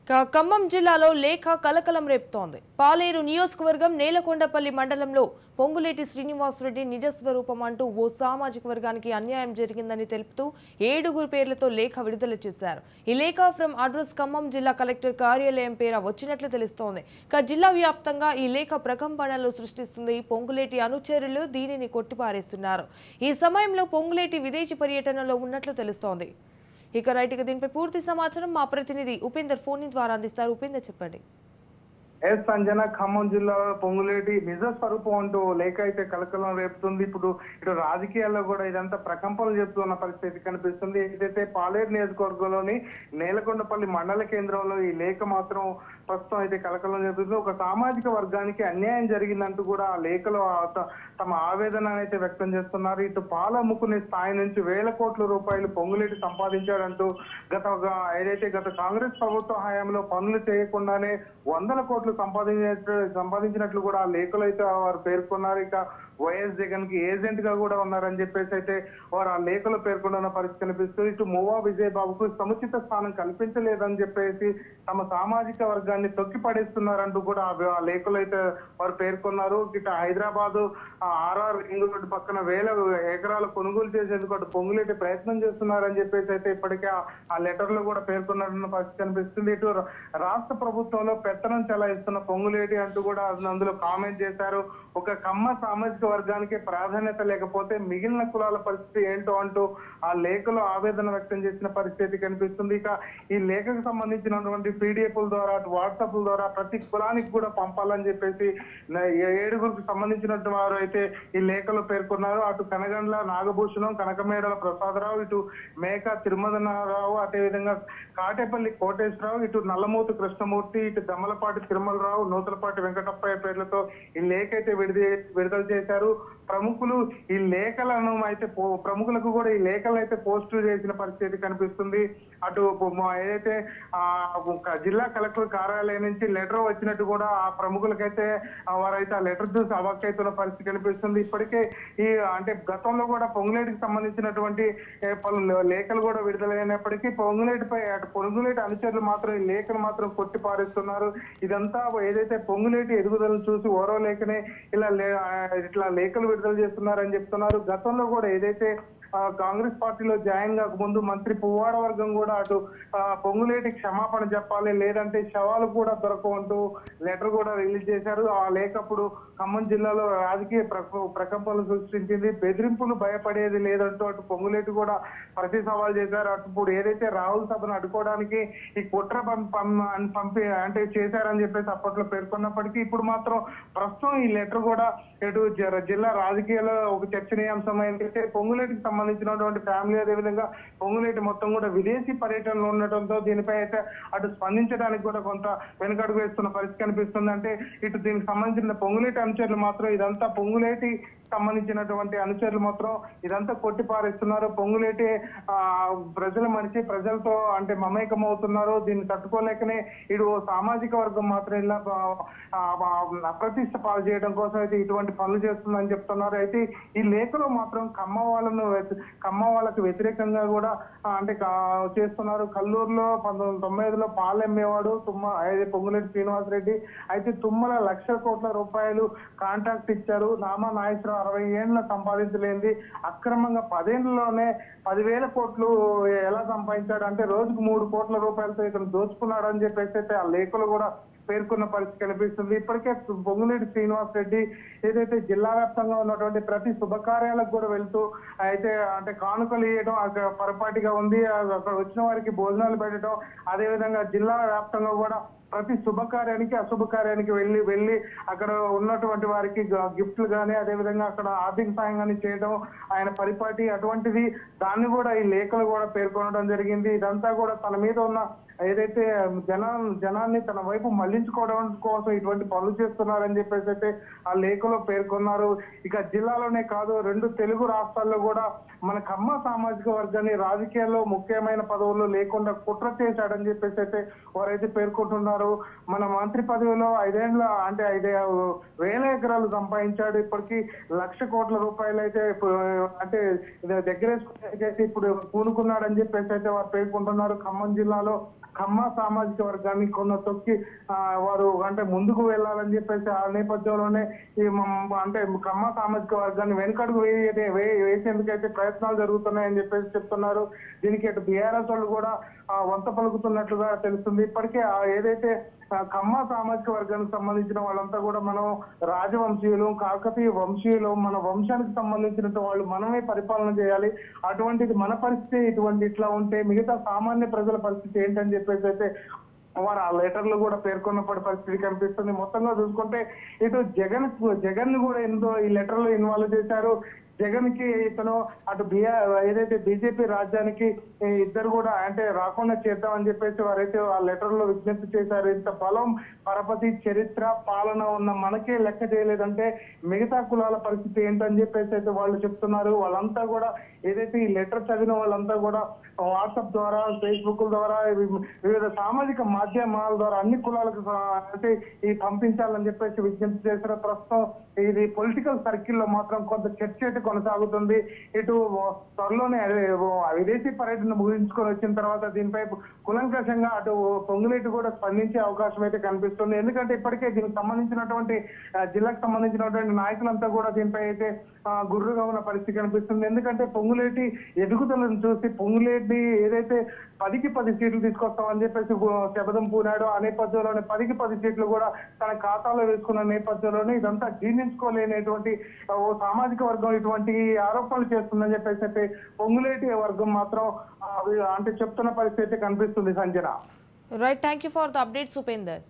ఖమ్మం జిల్లాలో లేఖ కలకలం రేపుతోంది. పాలేరు నియోజకవర్గం నేలకొండపల్లి మండలంలో పొంగులేటి శ్రీనివాసరెడ్డి నిజస్వరూపం అంటూ ఓ సామాజిక వర్గానికి అన్యాయం జరిగిందని తెలుపుతూ 7 పేర్లతో లేఖ విడుదల చేశారు. ఈ లేఖ ఫ్రమ్ అడ్రస్ ఖమ్మం జిల్లా కలెక్టర్ కార్యాలయం పేర వచ్చినట్లు తెలుస్తోంది. జిల్లా వ్యాప్తంగా ఈ లేఖ ప్రకంపనలు సృష్టిస్తుంది. పొంగులేటి అనుచరులు దీనిని కొట్టిపారేస్తున్నారు. ఈ సమయంలో పొంగులేటి విదేశీ పర్యటనలో ఉన్నట్లు తెలుస్తోంది. ఇక రైట్గా దీనిపై పూర్తి సమాచారం మా ప్రతినిధి ఉపేందర్ ఫోన్ ద్వారా అందిస్తారు. ఉపేందర్ చెప్పండి. సంజన ఖమ్మం జిల్లా పొంగులేటి నిజ స్వరూపం అంటూ లేఖ అయితే కలకలం రేపుతుంది. ఇటు రాజకీయాల్లో కూడా ఇదంతా ప్రకంపనలు చెప్తున్న పరిస్థితి కనిపిస్తుంది. ఏదైతే పాలేరు నియోజకవర్గంలోని నేలకొండపల్లి మండల కేంద్రంలో ఈ లేఖ మాత్రం ప్రస్తుతం అయితే కలకలం చెప్తుంది. ఒక సామాజిక వర్గానికి అన్యాయం జరిగిందంటూ కూడా ఆ లేఖలో తమ ఆవేదన అయితే వ్యక్తం చేస్తున్నారు. ఇటు పాలు అమ్ముకునే స్థాయి నుంచి వేల కోట్ల రూపాయలు పొంగులేటి సంపాదించాడంటూ ఏదైతే గత కాంగ్రెస్ ప్రభుత్వ హయాంలో పనులు చేయకుండానే వందల కోట్లు సంపాదించినట్లు కూడా ఆ లేఖలో అయితే వారు పేర్కొన్నారు. ఇక వైఎస్ జగన్ కి ఏజెంట్ గా కూడా ఉన్నారని చెప్పేసి అయితే వారు ఆ లేఖలో పేర్కొన్న పరిస్థితి కనిపిస్తుంది. ఇటు మువ్వా విజయబాబుకు సముచిత స్థానం కల్పించలేదని చెప్పేసి తమ సామాజిక వర్గాన్ని తొక్కి పడేస్తున్నారంటూ కూడా ఆ లేఖలో అయితే వారు పేర్కొన్నారు. ఇటు హైదరాబాద్ ఆర్ఆర్ రింగ్ రోడ్డు పక్కన వేల ఎకరాలు కొనుగోలు చేసేందుకు అటు పొంగులేటి ప్రయత్నం చేస్తున్నారని చెప్పేసి అయితే ఇప్పటికే ఆ లెటర్ లో కూడా పేర్కొన్నారన్న పరిస్థితి కనిపిస్తుంది. ఇటు రాష్ట్ర ప్రభుత్వంలో పెత్తనం చెలాయిస్తున్న పొంగులేటి అంటూ కూడా అందులో కామెంట్ చేశారు. ఒక కమ్మ సామాజిక వర్గానికి ప్రాధాన్యత లేకపోతే మిగిలిన కులాల పరిస్థితి ఏంటో అంటూ ఆ లేఖలో ఆవేదన వ్యక్తం చేసిన పరిస్థితి కనిపిస్తుంది. ఇక ఈ లేఖకు సంబంధించినటువంటి పీడిఎఫ్ల ద్వారా వాట్సాప్ ద్వారా ప్రతి కులానికి కూడా పంపాలని చెప్పేసి 7 సంబంధించినటువంటి వారు అయితే ఈ లేఖలో పేర్కొన్నారు. అటు కనగండ్ల నాగభూషణం, కనకమేడల ప్రసాదరావు, ఇటు మేక తిరుమలరావు, అదేవిధంగా కాటేపల్లి కోటేశ్వరరావు, ఇటు నల్లమూతు కృష్ణమూర్తి, ఇటు దమ్మలపాటి తిరుమలరావు, నూతలపాటి వెంకటప్పయ్య పేర్లతో ఈ లేఖ అయితే విడుదల చేశారు. ప్రముఖులు ఈ లేఖలను అయితే ప్రముఖులకు కూడా ఈ లేఖలను అయితే పోస్టు చేసిన పరిస్థితి కనిపిస్తుంది. అటు ఏదైతే జిల్లా కలెక్టర్ కార్యాలయం నుంచి లెటర్ వచ్చినట్టు కూడా ఆ ప్రముఖులకైతే వారైతే ఆ లెటర్ చూసి అవాక్కైతున్న పరిస్థితి కనిపిస్తుంది. ఇప్పటికే అంటే గతంలో కూడా పొంగులేటికి సంబంధించినటువంటి పలు లేఖలు కూడా విడుదలైనప్పటికీ పొంగులేటిపై అటు పొంగులేటి అనుచరులు మాత్రం ఈ లేఖను మాత్రం కొట్టి పారేస్తున్నారు. ఇదంతా ఏదైతే పొంగులేటి ఎదుగుదలను చూసి ఓరో లేఖనే ఇట్లా లేఖలు విడుదల చేస్తున్నారని చెప్తున్నారు. గతంలో కూడా ఏదైతే కాంగ్రెస్ పార్టీలో జాయిన్ కాకముందు మంత్రి పువ్వాడ వర్గం కూడా అటు పొంగులేటి క్షమాపణ చెప్పాలి, లేదంటే శవాలు కూడా దొరకవంటూ లెటర్ కూడా రిలీజ్ చేశారు. ఆ లేఖప్పుడు ఖమ్మం జిల్లాలో రాజకీయ ప్రకంపనలు సృష్టించింది. బెదిరింపులు భయపడేది లేదంటూ అటు పొంగులేటి కూడా ప్రతి సవాల్ చేశారు. అప్పుడు ఏదైతే రాహుల్ సభను అడ్డుకోవడానికి ఈ కుట్ర పంపి అంటే చేశారని చెప్పేసి అప్పట్లో పేర్కొన్నప్పటికీ ఇప్పుడు మాత్రం ప్రస్తుతం ఈ లెటర్ కూడా ఇటు జిల్లా రాజకీయాల్లో ఒక చర్చనీయాంశం ఏంటంటే పొంగులేటికి సంబంధించినటువంటి ఫ్యామిలీ, అదేవిధంగా పొంగులేటి మొత్తం కూడా విదేశీ పర్యటనలో ఉండటంతో దీనిపై అయితే అటు స్పందించడానికి కూడా కొంత వెనుకడుగు వేస్తున్న పరిస్థితి కనిపిస్తుంది. అంటే ఇటు దీనికి సంబంధించిన పొంగులేటి అనుచరులు మాత్రం ఇదంతా పొంగులేటి సంబంధించినటువంటి అనుచరులు మాత్రం ఇదంతా కొట్టిపారేస్తున్నారు. పొంగులేటి ప్రజల మనిషి, ప్రజలతో అంటే మమేకం అవుతున్నారు. దీన్ని తట్టుకోలేకనే ఇటు సామాజిక వర్గం మాత్రం ఇలా అప్రతిష్ట పాలు చేయడం కోసం అయితే ఇటువంటి పనులు చేస్తుందని చెప్తున్నారు. అయితే ఈ లేఖలో మాత్రం కమ్మ వాళ్ళకు వ్యతిరేకంగా కూడా అంటే చేస్తున్నారు. కల్లూరులో 1995లో పాలు అమ్మేవాడు పొంగులేటి శ్రీనివాసరెడ్డి. అయితే తుమ్మల 1,00,000 కోట్ల రూపాయలు కాంట్రాక్ట్ ఇచ్చారు. నామా నాగేశ్వరరావు 60 ఏళ్ళ సంపాదించలేంది అక్రమంగా 10 ఏళ్లలోనే 10,000 కోట్లు ఎలా సంపాదించాడు అంటే రోజుకు 3 కోట్ల రూపాయలతో ఇతను దోచుకున్నాడు అని చెప్పేసి అయితే ఆ లేఖలు కూడా పేర్కొన్న పరిస్థితి కనిపిస్తుంది. ఇప్పటికే పొంగులేటి శ్రీనివాసరెడ్డి ఏదైతే జిల్లా వ్యాప్తంగా ఉన్నటువంటి ప్రతి శుభకార్యాలకు కూడా వెళ్తూ అయితే అంటే కానుకలు ఇవ్వడం పొరపాటుగా ఉంది. అక్కడ వచ్చిన వారికి భోజనాలు పెట్టడం, అదేవిధంగా జిల్లా వ్యాప్తంగా కూడా ప్రతి శుభకార్యానికి అశుభకార్యానికి వెళ్ళి అక్కడ ఉన్నటువంటి వారికి గిఫ్ట్లు కానీ అదేవిధంగా అక్కడ ఆర్థిక సాయం కానీ చేయడం ఆయన పరిపాటి అటువంటిది దాన్ని కూడా ఈ లేఖలు కూడా పేర్కొనడం జరిగింది. ఇదంతా కూడా తన మీద ఉన్న ఏదైతే జనాన్ని తన వైపు మళ్లించుకోవడం కోసం ఇటువంటి పనులు చేస్తున్నారని చెప్పేసి అయితే ఆ లేఖలో పేర్కొన్నారు. ఇక జిల్లాలోనే కాదు 2 తెలుగు రాష్ట్రాల్లో కూడా మన కమ్మ సామాజిక వర్గాన్ని రాజకీయాల్లో ముఖ్యమైన పదవుల్లో లేకుండా కుట్ర చేశాడని చెప్పేసి అయితే వారైతే పేర్కొంటున్నారు. మన మంత్రి పదవిలో 5 ఏళ్ళ అంటే 5,000 ఎకరాలు సంపాదించాడు. ఇప్పటికీ 1,00,000 కోట్ల రూపాయలు అయితే అంటే దగ్గరేసుకుని ఇప్పుడు పూనుకున్నాడని చెప్పేసి అయితే వారు పేర్కొంటున్నారు. ఖమ్మం జిల్లాలో కమ్మ సామాజిక వర్గాన్ని తొక్కి వారు అంటే ముందుకు వెళ్ళాలని చెప్పేసి ఆ నేపథ్యంలోనే అంటే కమ్మ సామాజిక వర్గాన్ని వెనుకడుగు వేసేందుకైతే ప్రయత్నాలు జరుగుతున్నాయని చెప్పేసి చెప్తున్నారు. దీనికి అటు బీఆర్ఎస్ వాళ్ళు కూడా వంత పలుకుతున్నట్లుగా తెలుస్తుంది. ఇప్పటికే ఏదైతే కమ్మ సామాజిక వర్గానికి సంబంధించిన వాళ్ళంతా కూడా మనం రాజవంశీయులు, కాకతీయ వంశీయులు, మన వంశానికి సంబంధించిన వాళ్ళు మనమే పరిపాలన చేయాలి, అటువంటిది మన పరిస్థితి ఇట్లా ఉంటే మిగతా సామాన్య ప్రజల పరిస్థితి ఏంటని చెప్పేసి అయితే వారు ఆ లెటర్లు కూడా పేర్కొన్నప్పటి పరిస్థితి కనిపిస్తుంది. మొత్తంగా చూసుకుంటే ఇటు జగన్ ని కూడా ఎంతో ఈ లెటర్లో ఇన్వాల్వ్ చేశారు. జగన్ కి ఇతను అటు ఏదైతే బీజేపీ రాజ్యానికి ఇద్దరు కూడా అంటే రాకుండా చేద్దామని చెప్పేసి వారైతే ఆ లెటర్ లో విజ్ఞప్తి చేశారు. ఇంత బలం, పరపతి, చరిత్ర, పాలన ఉన్న మనకే లెక్క చేయలేదంటే మిగతా కులాల పరిస్థితి ఏంటని చెప్పేసి అయితే వాళ్ళు చెప్తున్నారు. వాళ్ళంతా కూడా ఏదైతే ఈ లెటర్ చదివిన వాళ్ళంతా కూడా వాట్సాప్ ద్వారా, ఫేస్బుక్ ద్వారా, వివిధ సామాజిక మాధ్యమాల ద్వారా అన్ని కులాలకు అంటే ఈ పంపించాలని చెప్పేసి విజ్ఞప్తి చేశారు. ప్రస్తుతం ఇది పొలిటికల్ సర్కిల్ లో మాత్రం కొంత చర్చ కొనసాగుతుంది. ఇటు త్వరలోనే విదేశీ పర్యటన ముగించుకొని వచ్చిన తర్వాత దీనిపై కులంకషంగా అటు పొంగులేటి కూడా స్పందించే అవకాశం అయితే కనిపిస్తుంది. ఎందుకంటే ఇప్పటికే దీనికి సంబంధించినటువంటి జిల్లాకు సంబంధించినటువంటి నాయకులంతా కూడా దీనిపై అయితే గుర్రుగా ఉన్న పరిస్థితి కనిపిస్తుంది. ఎందుకంటే పొంగులేటి ఎదుగుదలను చూసి పొంగులేటి ఏదైతే 10కి 10 సీట్లు తీసుకొస్తామని చెప్పేసి శపథం పూనాడు. ఆ నేపథ్యంలోనే 10కి 10 సీట్లు కూడా తన ఖాతాలో వేసుకున్న నేపథ్యంలోనే ఇదంతా జీర్ణించుకోలేనటువంటి ఓ సామాజిక వర్గం ఇటువంటి ఆరోపణలు చేస్తుందని చెప్పేసి అయితే పొంగులేటి వర్గం మాత్రం అంటే చెప్తున్న పరిస్థితి కనిపిస్తుంది. Sanjana. Right, thank you for the updates Upender.